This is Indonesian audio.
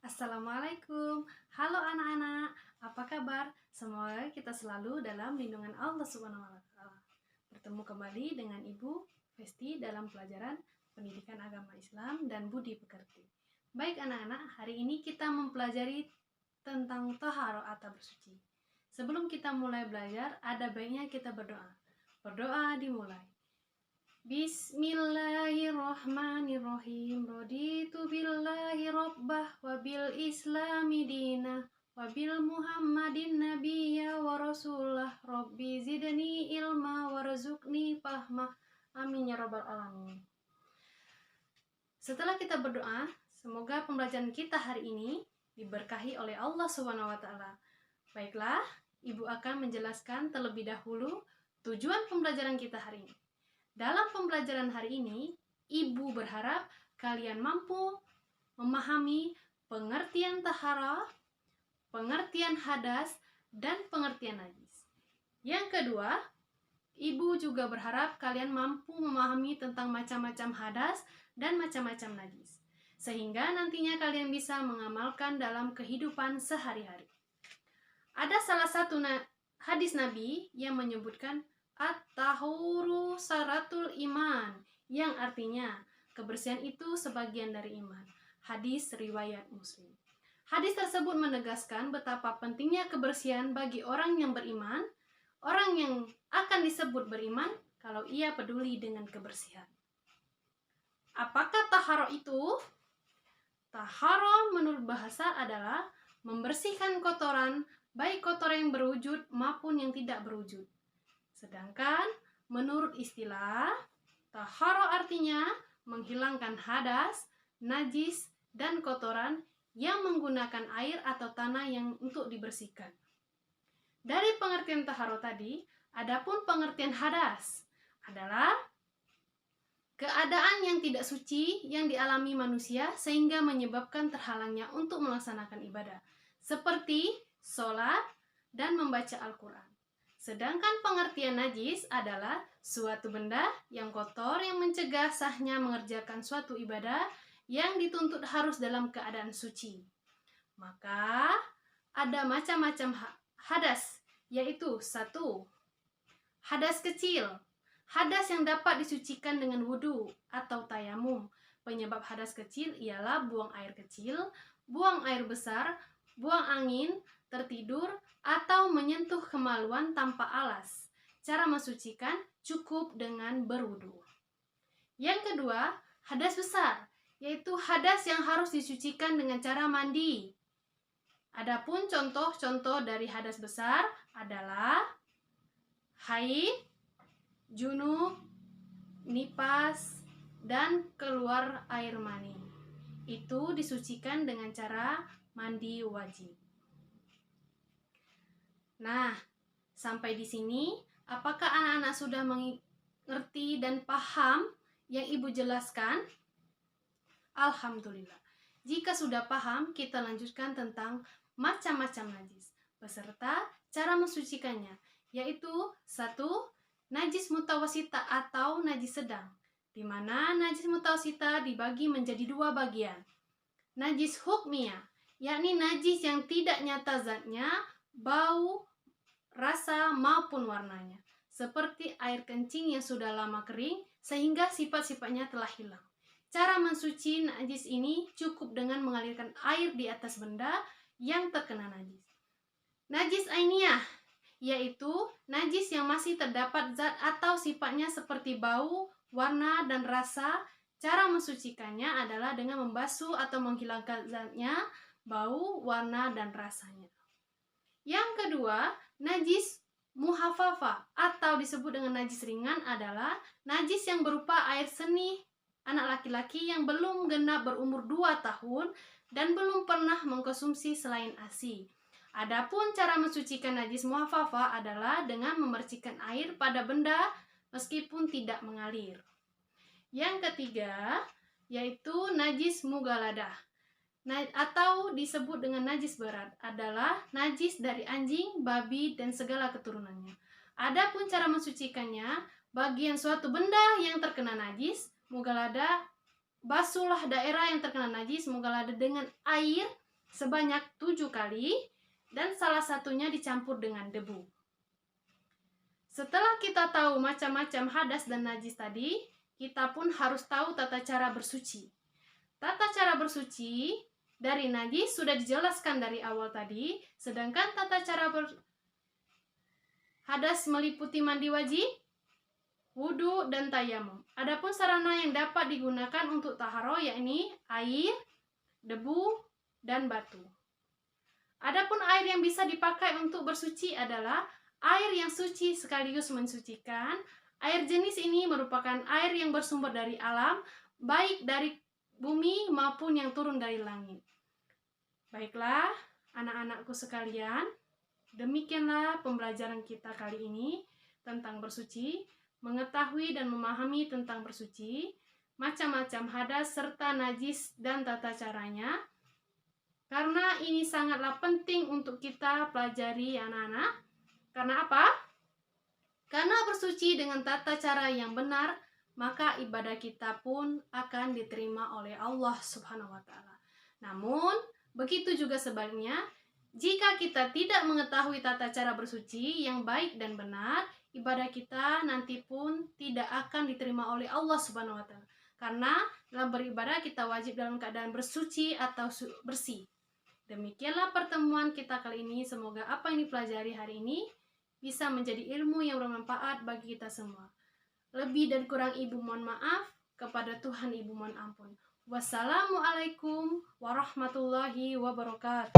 Assalamualaikum, halo anak-anak, apa kabar? Semoga kita selalu dalam lindungan Allah Subhanahu wa Ta'ala. Bertemu kembali dengan Ibu Festi dalam pelajaran Pendidikan Agama Islam dan Budi Pekerti. Baik anak-anak, hari ini kita mempelajari tentang taharah atau bersuci. Sebelum kita mulai belajar, ada baiknya kita berdoa. Berdoa dimulai. Bismillahirrahmanirrahim. Raditu billahi rabbah wa bil islami dinah wa bil muhammadin nabiyya wa rasulah. Rabbi zidni ilma warzuqni fahmah. Amin ya rabbal alamin. Setelah kita berdoa, semoga pembelajaran kita hari ini diberkahi oleh Allah Subhanahu wa Ta'ala. Baiklah, Ibu akan menjelaskan terlebih dahulu tujuan pembelajaran kita hari ini. Dalam pembelajaran hari ini, Ibu berharap kalian mampu memahami pengertian taharah, pengertian hadas, dan pengertian najis. Yang kedua, Ibu juga berharap kalian mampu memahami tentang macam-macam hadas dan macam-macam najis, sehingga nantinya kalian bisa mengamalkan dalam kehidupan sehari-hari. Ada salah satu hadis Nabi yang menyebutkan At-tahuru syaratul iman, yang artinya kebersihan itu sebagian dari iman. Hadis riwayat Muslim. Hadis tersebut menegaskan betapa pentingnya kebersihan bagi orang yang beriman, orang yang akan disebut beriman kalau ia peduli dengan kebersihan. Apakah taharah itu? Taharah menurut bahasa adalah membersihkan kotoran, baik kotoran yang berwujud maupun yang tidak berwujud. Sedangkan menurut istilah, taharah artinya menghilangkan hadas, najis, dan kotoran yang menggunakan air atau tanah yang untuk dibersihkan. Dari pengertian taharah tadi, adapun pengertian hadas adalah keadaan yang tidak suci yang dialami manusia sehingga menyebabkan terhalangnya untuk melaksanakan ibadah, seperti sholat dan membaca Al-Quran. Sedangkan pengertian najis adalah suatu benda yang kotor yang mencegah sahnya mengerjakan suatu ibadah yang dituntut harus dalam keadaan suci. Maka ada macam-macam hadas, yaitu 1. Hadas kecil. Hadas yang dapat disucikan dengan wudu atau tayamum. Penyebab hadas kecil ialah buang air kecil, buang air besar, buang angin, tertidur, atau menyentuh kemaluan tanpa alas. Cara mensucikan cukup dengan berwudu. Yang kedua, hadas besar, yaitu hadas yang harus disucikan dengan cara mandi. Adapun contoh-contoh dari hadas besar adalah haid, junub, nifas, dan keluar air mani. Itu disucikan dengan cara mandi wajib. Nah, sampai di sini, apakah anak-anak sudah mengerti dan paham yang Ibu jelaskan? Alhamdulillah. Jika sudah paham, kita lanjutkan tentang macam-macam najis beserta cara mensucikannya, yaitu 1. Najis mutawasita atau najis sedang, di mana najis mutawasita dibagi menjadi 2 bagian. Najis hukmiyah, yakni najis yang tidak nyata zatnya, bau, rasa, maupun warnanya, seperti air kencing yang sudah lama kering sehingga sifat-sifatnya telah hilang. Cara mensuci najis ini cukup dengan mengalirkan air di atas benda yang terkena najis. Najis ainiyah, yaitu najis yang masih terdapat zat atau sifatnya seperti bau, warna, dan rasa. Cara mensucikannya adalah dengan membasuh atau menghilangkan zatnya, bau, warna, dan rasanya. Yang kedua, najis muhafafah atau disebut dengan najis ringan adalah najis yang berupa air seni anak laki-laki yang belum genap berumur 2 tahun dan belum pernah mengkonsumsi selain ASI. Adapun cara mensucikan najis muhafafah adalah dengan memercikkan air pada benda meskipun tidak mengalir. Yang ketiga, yaitu najis mugaladah atau disebut dengan najis berat adalah najis dari anjing, babi, dan segala keturunannya. Adapun cara mensucikannya, bagian suatu benda yang terkena najis, mugaladah, basuhlah daerah yang terkena najis, mugaladah dengan air sebanyak 7 kali dan salah satunya dicampur dengan debu. Setelah kita tahu macam-macam hadas dan najis tadi, kita pun harus tahu tata cara bersuci. Tata cara bersuci dari najis sudah dijelaskan dari awal tadi, sedangkan tata cara hadas meliputi mandi wajib, wudu, dan tayamum. Adapun sarana yang dapat digunakan untuk taharah yakni air, debu, dan batu. Adapun air yang bisa dipakai untuk bersuci adalah air yang suci sekaligus mensucikan. Air jenis ini merupakan air yang bersumber dari alam, baik dari bumi maupun yang turun dari langit. Baiklah, anak-anakku sekalian, demikianlah pembelajaran kita kali ini tentang bersuci, mengetahui dan memahami tentang bersuci, macam-macam hadas serta najis dan tata caranya. Karena ini sangatlah penting untuk kita pelajari anak-anak. Karena apa? Karena bersuci dengan tata cara yang benar, maka ibadah kita pun akan diterima oleh Allah Subhanahu wa Ta'ala. Namun, begitu juga sebaliknya, jika kita tidak mengetahui tata cara bersuci yang baik dan benar, ibadah kita nanti pun tidak akan diterima oleh Allah Subhanahu wa Ta'ala. Karena dalam beribadah kita wajib dalam keadaan bersuci atau bersih. Demikianlah pertemuan kita kali ini. Semoga apa yang dipelajari hari ini bisa menjadi ilmu yang bermanfaat bagi kita semua. Lebih dan kurang ibu mohon maaf, kepada Tuhan ibu mohon ampun. Wassalamualaikum warahmatullahi wabarakatuh.